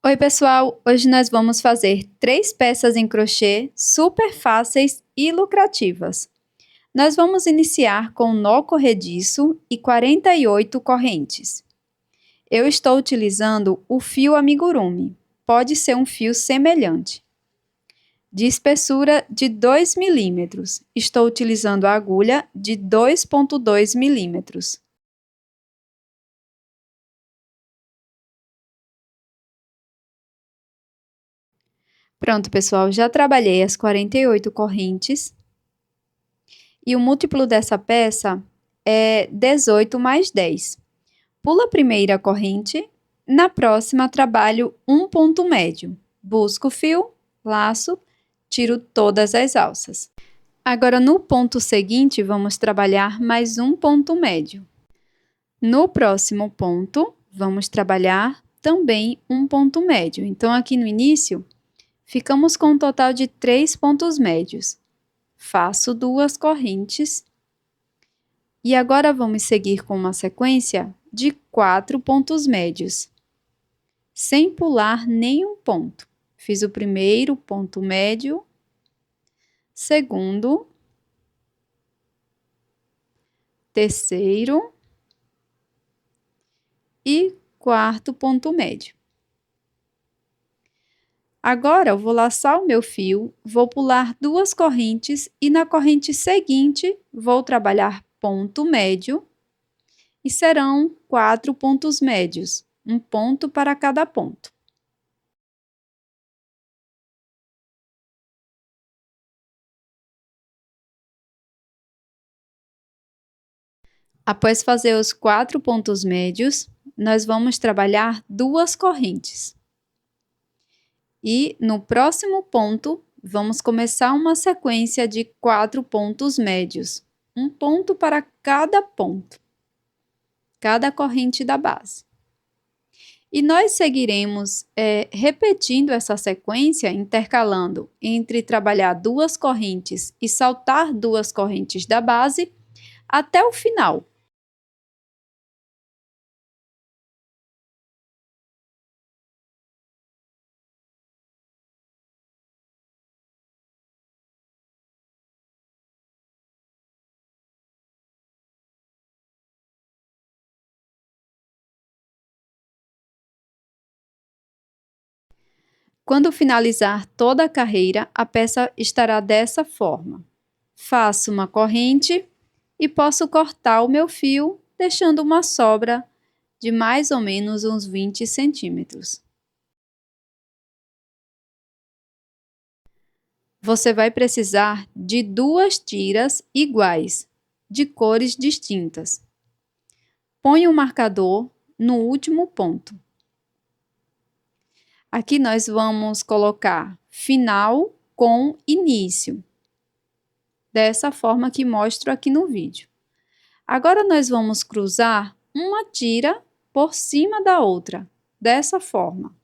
Oi pessoal, hoje nós vamos fazer 3 peças em crochê super fáceis e lucrativas. Nós vamos iniciar com nó corrediço e 48 correntes. Eu estou utilizando o fio amigurumi, pode ser um fio semelhante. De espessura de 2 milímetros, estou utilizando a agulha de 2,2 milímetros. Pronto, pessoal, já trabalhei as 48 correntes. E o múltiplo dessa peça é 18 mais 10. Pula a primeira corrente, na próxima trabalho um ponto médio. Busco o fio, laço, tiro todas as alças. Agora, no ponto seguinte, vamos trabalhar mais um ponto médio. No próximo ponto, vamos trabalhar também um ponto médio. Então, aqui no início, ficamos com um total de 3 pontos médios. Faço 2 correntes. E agora vamos seguir com uma sequência de 4 pontos médios, sem pular nenhum ponto. Fiz o primeiro ponto médio, segundo, terceiro e quarto ponto médio. Agora, eu vou laçar o meu fio, vou pular 2 correntes e na corrente seguinte, vou trabalhar ponto médio e serão 4 pontos médios, um ponto para cada ponto. Após fazer os 4 pontos médios, nós vamos trabalhar 2 correntes. E no próximo ponto, vamos começar uma sequência de 4 pontos médios, um ponto para cada ponto, cada corrente da base. E nós seguiremos repetindo essa sequência, intercalando entre trabalhar 2 correntes e saltar 2 correntes da base até o final. Quando finalizar toda a carreira, a peça estará dessa forma. Faço uma corrente e posso cortar o meu fio, deixando uma sobra de mais ou menos uns 20 centímetros. Você vai precisar de 2 tiras iguais, de cores distintas. Põe um marcador no último ponto. Aqui nós vamos colocar final com início, dessa forma que mostro aqui no vídeo. Agora, nós vamos cruzar uma tira por cima da outra, dessa forma.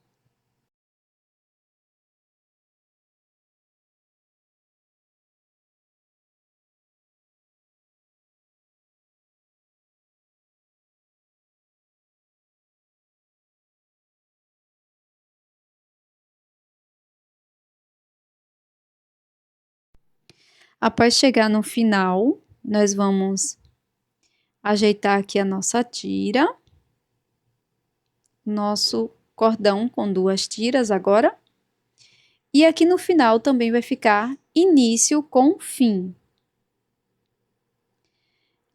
Após chegar no final, nós vamos ajeitar aqui a nossa tira, nosso cordão com 2 tiras agora. E aqui no final também vai ficar início com fim.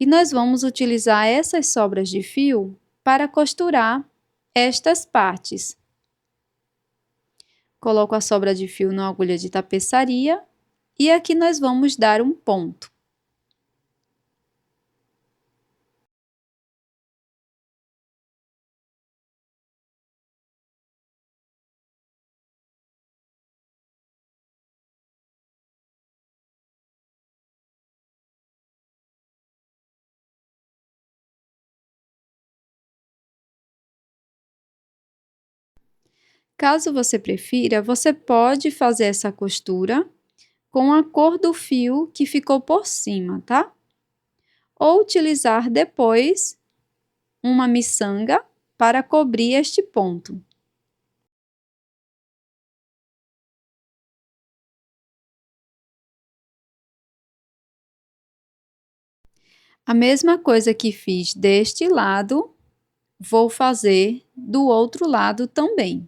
E nós vamos utilizar essas sobras de fio para costurar estas partes. Coloco a sobra de fio na agulha de tapeçaria e aqui nós vamos dar um ponto. Caso você prefira, você pode fazer essa costura com a cor do fio que ficou por cima, tá? Ou utilizar depois uma miçanga para cobrir este ponto. A mesma coisa que fiz deste lado, vou fazer do outro lado também.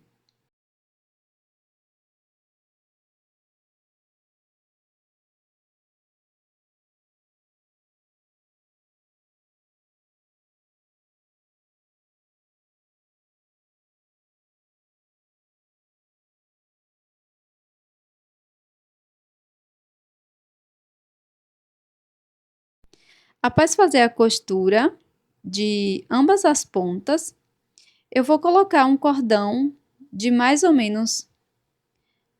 Após fazer a costura de ambas as pontas, eu vou colocar um cordão de mais ou menos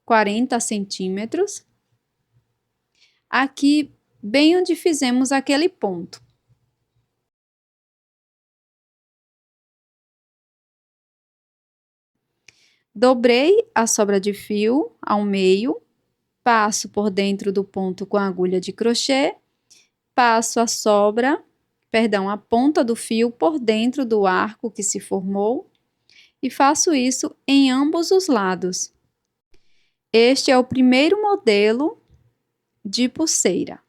40 centímetros, aqui bem onde fizemos aquele ponto. Dobrei a sobra de fio ao meio, passo por dentro do ponto com a agulha de crochê, passo a ponta do fio por dentro do arco que se formou e faço isso em ambos os lados. Este é o primeiro modelo de pulseira.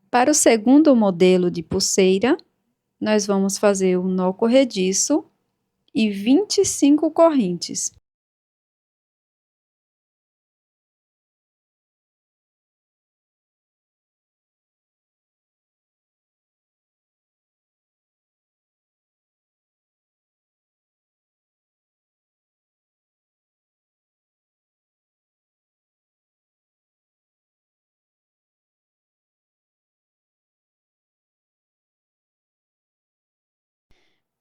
Para o segundo modelo de pulseira, nós vamos fazer um nó corrediço e 25 correntes.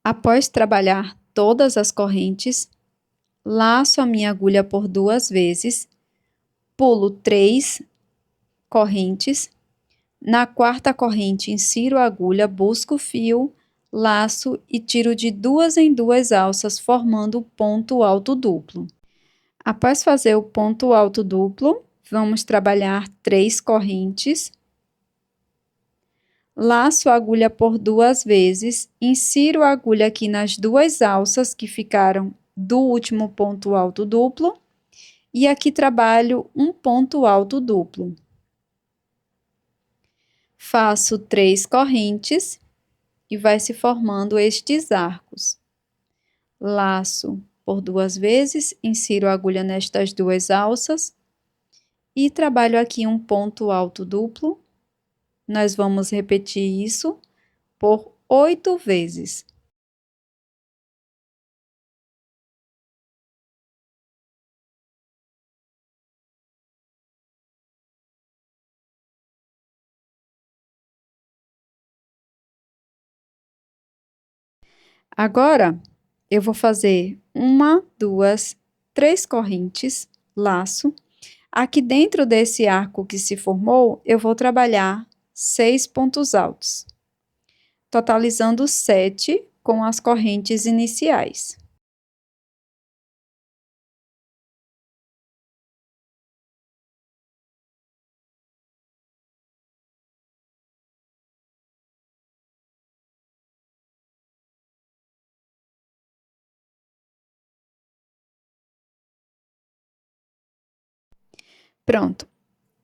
Após trabalhar todas as correntes, laço a minha agulha por 2 vezes, pulo 3 correntes, na quarta corrente insiro a agulha, busco o fio, laço e tiro de 2 em 2 alças, formando o ponto alto duplo. Após fazer o ponto alto duplo, vamos trabalhar 3 correntes, laço a agulha por 2 vezes, insiro a agulha aqui nas 2 alças que ficaram do último ponto alto duplo e aqui trabalho um ponto alto duplo. Faço 3 correntes e vai se formando estes arcos. Laço por 2 vezes, insiro a agulha nestas 2 alças e trabalho aqui um ponto alto duplo. Nós vamos repetir isso por 8 vezes. Agora, eu vou fazer 1, 2, 3 correntes, laço. Aqui dentro desse arco que se formou, eu vou trabalhar 6 pontos altos, totalizando 7 com as correntes iniciais. Pronto,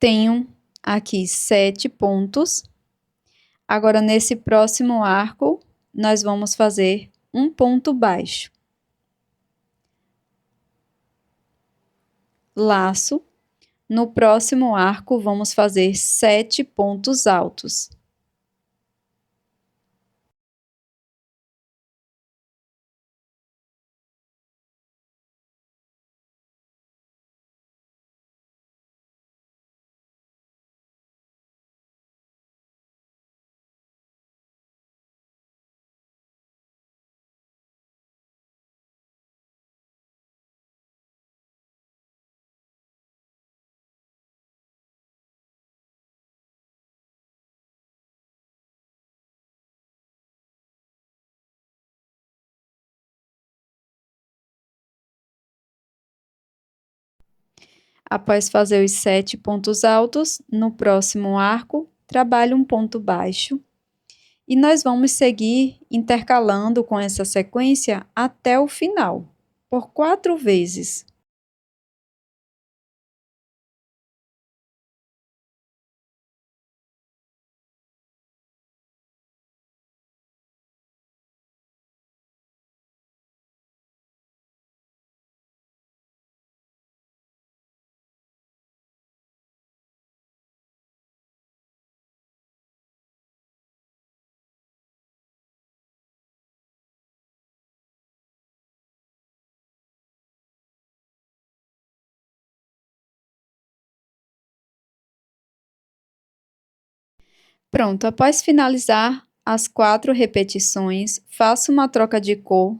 tenho aqui 7 pontos. Agora, nesse próximo arco, nós vamos fazer um ponto baixo. Laço. No próximo arco, vamos fazer 7 pontos altos. Após fazer os 7 pontos altos, no próximo arco, trabalho um ponto baixo. E nós vamos seguir intercalando com essa sequência até o final, por 4 vezes. Pronto, após finalizar as 4 repetições, faço uma troca de cor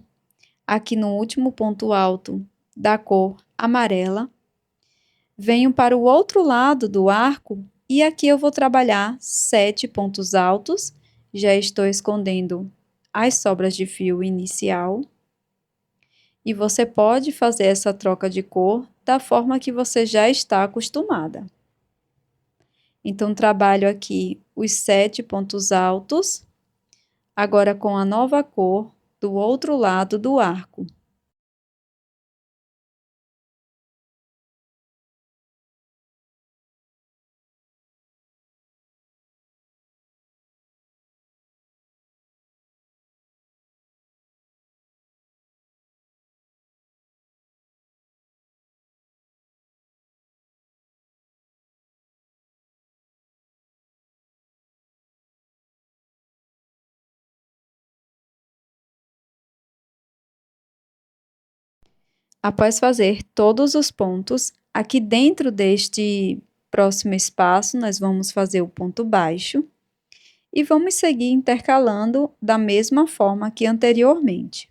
aqui no último ponto alto da cor amarela. Venho para o outro lado do arco e aqui eu vou trabalhar 7 pontos altos. Já estou escondendo as sobras de fio inicial. E você pode fazer essa troca de cor da forma que você já está acostumada. Então, trabalho aqui os 7 pontos altos, agora com a nova cor do outro lado do arco. Após fazer todos os pontos, aqui dentro deste próximo espaço, nós vamos fazer o ponto baixo e vamos seguir intercalando da mesma forma que anteriormente.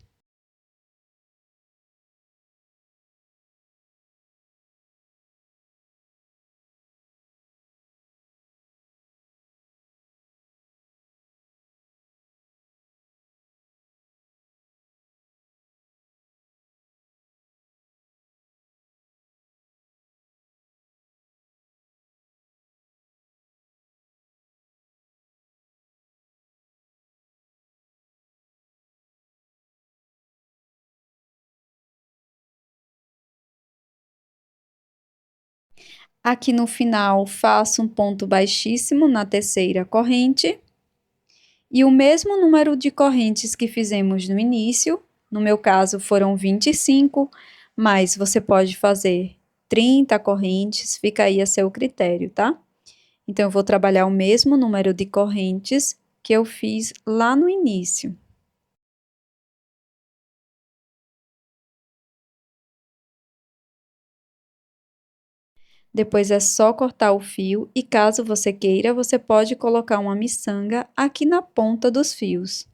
Aqui no final, faço um ponto baixíssimo na terceira corrente. E o mesmo número de correntes que fizemos no início, no meu caso foram 25, mas você pode fazer 30 correntes, fica aí a seu critério, tá? Então, eu vou trabalhar o mesmo número de correntes que eu fiz lá no início. Depois é só cortar o fio e, caso você queira, você pode colocar uma miçanga aqui na ponta dos fios.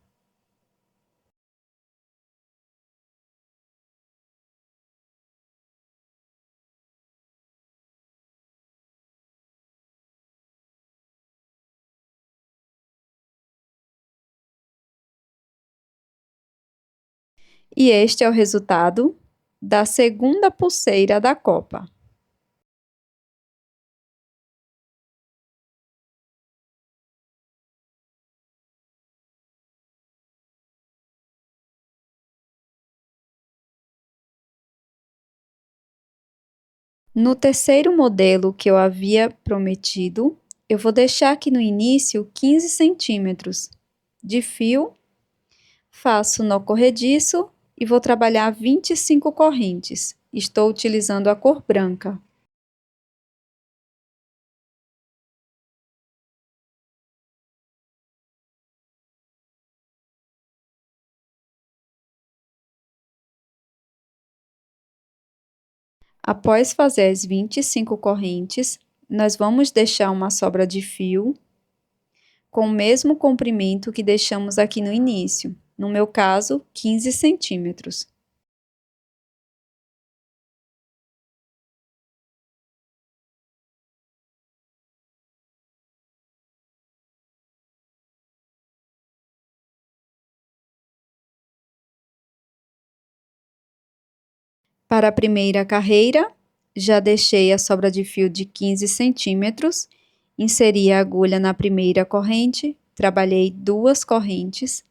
E este é o resultado da segunda pulseira da copa. No terceiro modelo que eu havia prometido, eu vou deixar aqui no início 15 centímetros de fio, faço nó corrediço e vou trabalhar 25 correntes. Estou utilizando a cor branca. Após fazer as 25 correntes, nós vamos deixar uma sobra de fio com o mesmo comprimento que deixamos aqui no início, no meu caso, 15 centímetros. Para a primeira carreira, já deixei a sobra de fio de 15 centímetros, inseri a agulha na primeira corrente, trabalhei 2 correntes,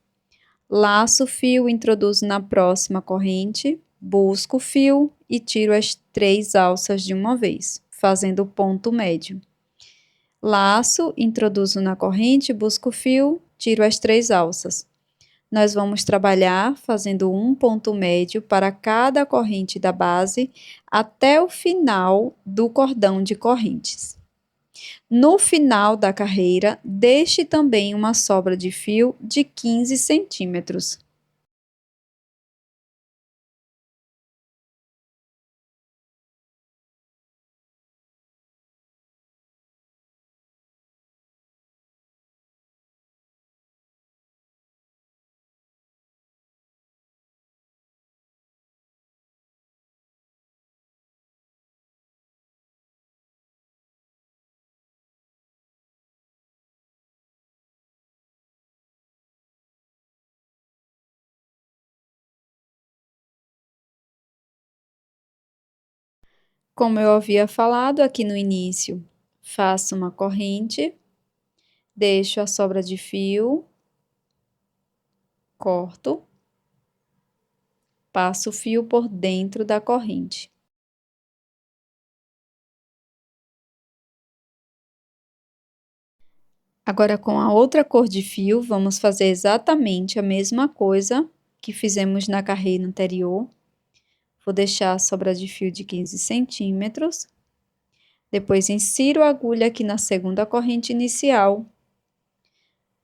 laço o fio, introduzo na próxima corrente, busco o fio e tiro as 3 alças de uma vez, fazendo o ponto médio. Laço, introduzo na corrente, busco o fio, tiro as 3 alças. Nós vamos trabalhar fazendo um ponto médio para cada corrente da base até o final do cordão de correntes. No final da carreira, deixe também uma sobra de fio de 15 centímetros. Como eu havia falado aqui no início, faço uma corrente, deixo a sobra de fio, corto, passo o fio por dentro da corrente. Agora, com a outra cor de fio, vamos fazer exatamente a mesma coisa que fizemos na carreira anterior. Vou deixar a sobra de fio de 15 centímetros. Depois, insiro a agulha aqui na segunda corrente inicial.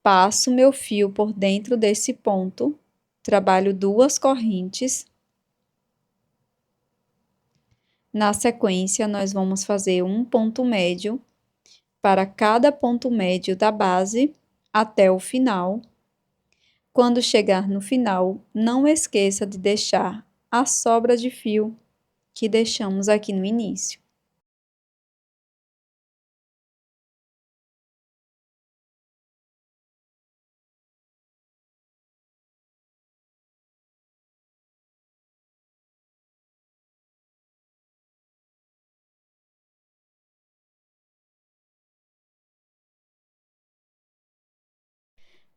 Passo meu fio por dentro desse ponto. Trabalho 2 correntes. Na sequência, nós vamos fazer um ponto médio para cada ponto médio da base até o final. Quando chegar no final, não esqueça de deixar a sobra de fio que deixamos aqui no início.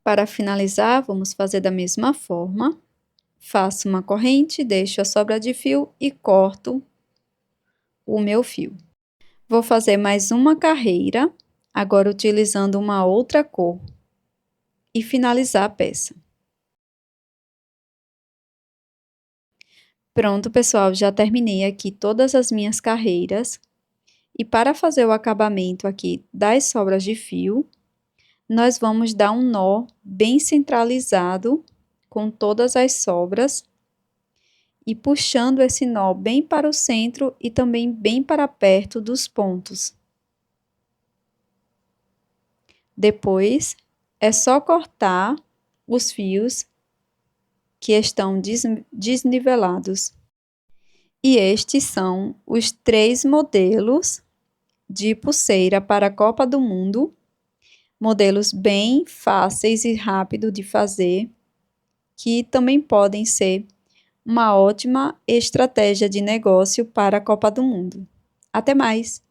Para finalizar, vamos fazer da mesma forma. Faço uma corrente, deixo a sobra de fio e corto o meu fio. Vou fazer mais uma carreira, agora utilizando uma outra cor, e finalizar a peça. Pronto, pessoal, já terminei aqui todas as minhas carreiras. E para fazer o acabamento aqui das sobras de fio, nós vamos dar um nó bem centralizado com todas as sobras e puxando esse nó bem para o centro e também bem para perto dos pontos. Depois, é só cortar os fios que estão desnivelados. E estes são os 3 modelos de pulseira para a Copa do Mundo. Modelos bem fáceis e rápidos de fazer, que também podem ser uma ótima estratégia de negócio para a Copa do Mundo. Até mais!